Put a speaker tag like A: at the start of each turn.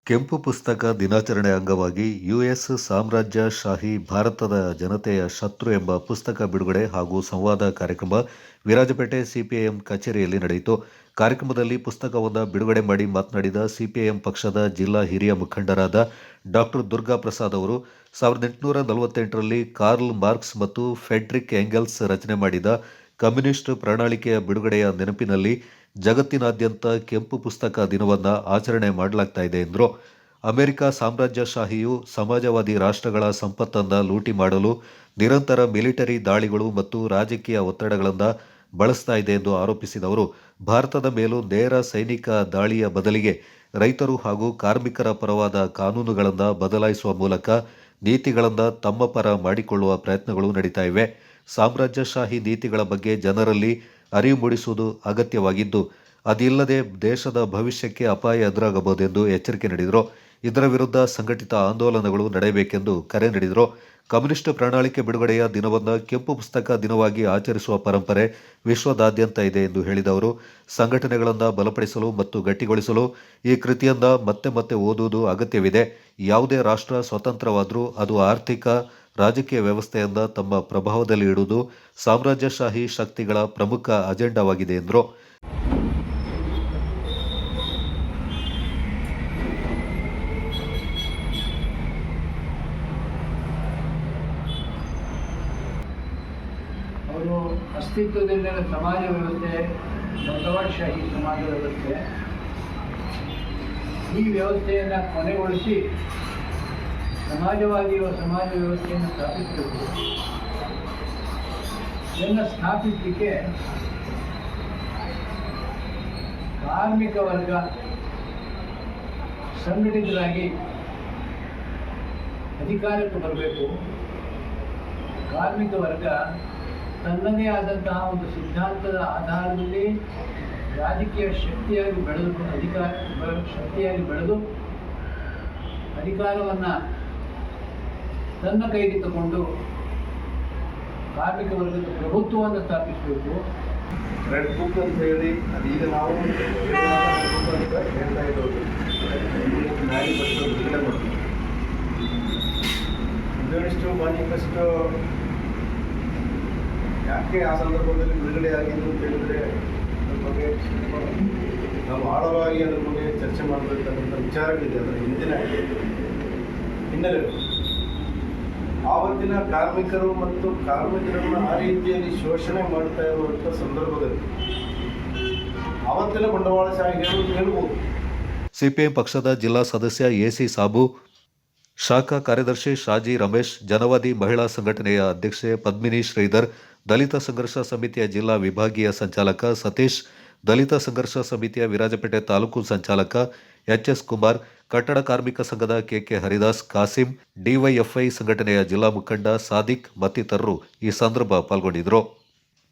A: ಕೆಂಪು ಪುಸ್ತಕ ದಿನಾಚರಣೆ ಅಂಗವಾಗಿ ಯುಎಸ್ ಸಾಮ್ರಾಜ್ಯಶಾಹಿ ಭಾರತದ ಜನತೆಯ ಶತ್ರು ಎಂಬ ಪುಸ್ತಕ ಬಿಡುಗಡೆ ಹಾಗೂ ಸಂವಾದ ಕಾರ್ಯಕ್ರಮ ವಿರಾಜಪೇಟೆ ಸಿಪಿಐಎಂ ಕಚೇರಿಯಲ್ಲಿ ನಡೆಯಿತು. ಕಾರ್ಯಕ್ರಮದಲ್ಲಿ ಪುಸ್ತಕವನ್ನು ಬಿಡುಗಡೆ ಮಾಡಿ ಮಾತನಾಡಿದ ಸಿಪಿಐಎಂ ಪಕ್ಷದ ಜಿಲ್ಲಾ ಹಿರಿಯ ಮುಖಂಡರಾದ ಡಾಕ್ಟರ್ ದುರ್ಗಾ ಪ್ರಸಾದ್ ಅವರು 1848ರಲ್ಲಿ ಕಾರ್ಲ್ ಮಾರ್ಕ್ಸ್ ಮತ್ತು ಫೆಡ್ರಿಕ್ ಎಂಗೆಲ್ಸ್ ರಚನೆ ಮಾಡಿದ ಕಮ್ಯುನಿಸ್ಟ್ ಪ್ರಣಾಳಿಕೆಯ ಬಿಡುಗಡೆಯ ನೆನಪಿನಲ್ಲಿ ಜಗತ್ತಿನಾದ್ಯಂತ ಕೆಂಪು ಪುಸ್ತಕ ದಿನವನ್ನು ಆಚರಣೆ ಮಾಡಲಾಗ್ತಾ ಇದೆ ಎಂದರು. ಅಮೆರಿಕ ಸಾಮ್ರಾಜ್ಯಶಾಹಿಯು ಸಮಾಜವಾದಿ ರಾಷ್ಟ್ರಗಳ ಸಂಪತ್ತನ್ನು ಲೂಟಿ ಮಾಡಲು ನಿರಂತರ ಮಿಲಿಟರಿ ದಾಳಿಗಳು ಮತ್ತು ರಾಜಕೀಯ ಒತ್ತಡಗಳನ್ನು ಬಳಸ್ತಾ ಇದೆ ಎಂದು ಆರೋಪಿಸಿದವರು, ಭಾರತದ ಮೇಲೂ ನೇರ ಸೈನಿಕ ದಾಳಿಯ ಬದಲಿಗೆ ರೈತರು ಹಾಗೂ ಕಾರ್ಮಿಕರ ಪರವಾದ ಕಾನೂನುಗಳನ್ನು ಬದಲಾಯಿಸುವ ಮೂಲಕ ನೀತಿಗಳನ್ನು ತಮ್ಮ ಪರ ಮಾಡಿಕೊಳ್ಳುವ ಪ್ರಯತ್ನಗಳು ನಡೀತಾ ಇವೆ. ಸಾಮ್ರಾಜ್ಯಶಾಹಿ ನೀತಿಗಳ ಬಗ್ಗೆ ಜನರಲ್ಲಿ ಅರಿವು ಮೂಡಿಸುವುದು ಅಗತ್ಯವಾಗಿದ್ದು, ಅದಿಲ್ಲದೆ ದೇಶದ ಭವಿಷ್ಯಕ್ಕೆ ಅಪಾಯ ಎದುರಾಗಬಹುದೆಂದು ಎಚ್ಚರಿಕೆ ನೀಡಿದರು. ಇದರ ವಿರುದ್ಧ ಸಂಘಟಿತ ಆಂದೋಲನಗಳು ನಡೆಯಬೇಕೆಂದು ಕರೆ ನೀಡಿದರು. ಕಮ್ಯುನಿಸ್ಟ್ ಪ್ರಣಾಳಿಕೆ ಬಿಡುಗಡೆಯ ದಿನವನ್ನು ಕೆಂಪು ಪುಸ್ತಕ ದಿನವಾಗಿ ಆಚರಿಸುವ ಪರಂಪರೆ ವಿಶ್ವದಾದ್ಯಂತ ಇದೆ ಎಂದು ಹೇಳಿದ ಅವರು, ಸಂಘಟನೆಗಳನ್ನು ಬಲಪಡಿಸಲು ಮತ್ತು ಗಟ್ಟಿಗೊಳಿಸಲು ಈ ಕೃತಿಯನ್ನು ಮತ್ತೆ ಮತ್ತೆ ಓದುವುದು ಅಗತ್ಯವಿದೆ. ಯಾವುದೇ ರಾಷ್ಟ್ರ ಸ್ವತಂತ್ರವಾದರೂ ಅದು ಆರ್ಥಿಕ, ರಾಜಕೀಯ ವ್ಯವಸ್ಥೆಯಿಂದ ತಮ್ಮ ಪ್ರಭಾವದಲ್ಲಿ ಇಡುವುದು ಸಾಮ್ರಾಜ್ಯಶಾಹಿ ಶಕ್ತಿಗಳ ಪ್ರಮುಖ ಅಜೆಂಡಾವಾಗಿದೆ ಎಂದರು.
B: ಅವರು ಅಸ್ತಿತ್ವದಲ್ಲಿನ ಸಮಾಜ ವ್ಯವಸ್ಥೆ ಬಂಡವಾಳಶಾಹಿ ಸಮಾಜ ವ್ಯವಸ್ಥೆ, ಈ ವ್ಯವಸ್ಥೆಯನ್ನು ಕೊನೆಗೊಳಿಸಿ ಸಮಾಜವಾದಿ ಸಮಾಜ ವ್ಯವಸ್ಥೆಯನ್ನು ಸ್ಥಾಪಿಸಬೇಕು. ಇದನ್ನು ಸ್ಥಾಪಿಸಲಿಕ್ಕೆ ಕಾರ್ಮಿಕ ವರ್ಗ ಸಂಘಟಿತರಾಗಿ ಅಧಿಕಾರಕ್ಕೆ ಬರಬೇಕು. ಕಾರ್ಮಿಕ ವರ್ಗ ತನ್ನದೇ ಆದಂತಹ ಒಂದು ಸಿದ್ಧಾಂತದ ಆಧಾರದಲ್ಲಿ ರಾಜಕೀಯ ಶಕ್ತಿಯಾಗಿ ಬೆಳೆದು ಅಧಿಕಾರವನ್ನು ತನ್ನ ಕೈಗೆ ತಗೊಂಡು ಕಾರ್ಮಿಕ ವರ್ಗದ ಪ್ರಭುತ್ವವನ್ನು ಸ್ಥಾಪಿಸಬೇಕು.
C: ರೆಡ್ ಬುಕ್ ಅಂತ ಹೇಳಿ ಅದೀಗ ನಾವು ಹೇಳ್ತಾ ಇರೋದು ಬಿಡುಗಡೆ ಮಾಡ್ತೀವಿ. ಕಮ್ಯುನಿಸ್ಟು ಮಾನಿಫೆಸ್ಟೋ ಯಾಕೆ ಆ ಸಂದರ್ಭದಲ್ಲಿ ಬಿಡುಗಡೆ ಆಗಿದ್ದು ಅಂತ ಹೇಳಿದರೆ ಅದ್ರ ಬಗ್ಗೆ ನಾವು ಆಳವಾಗಿ ಅದ್ರ ಬಗ್ಗೆ ಚರ್ಚೆ ಮಾಡಬೇಕಂತ ವಿಚಾರಗಳಿದೆ. ಅದರ ಹಿಂದಿನ ಹಿನ್ನೆಲೆಗಳು ಆವತ್ತಿನ ಕಾರ್ಮಿಕರು ಮತ್ತು ಕಾರ್ಮಿಕರನ್ನು ಆ ರೀತಿಯಲ್ಲಿ ಶೋಷಣೆ ಮಾಡ್ತಾ ಇರುವಂಥ ಸಂದರ್ಭದಲ್ಲಿ ಆವತ್ತಿನ ಬಂಡವಾಳಶಾಹಿ ಹೇಳ್ಬೋದು.
A: ಸಿಪಿಎಂ ಪಕ್ಷದ ಜಿಲ್ಲಾ ಸದಸ್ಯ ಎಸಿ ಸಾಬು, ಶಾಖಾ ಕಾರ್ಯದರ್ಶಿ ಶಾಜಿ ರಮೇಶ್, ಜನವಾದಿ ಮಹಿಳಾ ಸಂಘಟನೆಯ ಅಧ್ಯಕ್ಷೆ ಪದ್ಮಿನಿ ಶ್ರೀಧರ್, ದಲಿತ ಸಂಘರ್ಷ ಸಮಿತಿಯ ಜಿಲ್ಲಾ ವಿಭಾಗೀಯ ಸಂಚಾಲಕ ಸತೀಶ್, ದಲಿತ ಸಂಘರ್ಷ ಸಮಿತಿಯ ವಿರಾಜಪೇಟೆ ತಾಲೂಕು ಸಂಚಾಲಕ ಎಚ್ಎಸ್ ಕುಮಾರ್, ಕಟ್ಟಡ ಕಾರ್ಮಿಕ ಸಂಘದ ಕೆಕೆ ಹರಿದಾಸ್, ಕಾಸಿಂ, ಡಿವೈಎಫ್ಐ ಸಂಘಟನೆಯ ಜಿಲ್ಲಾ ಮುಖಂಡ ಸಾದಿಕ್ ಮತ್ತಿತರರು ಈ ಸಂದರ್ಭ ಪಾಲ್ಗೊಂಡಿದ್ದರು.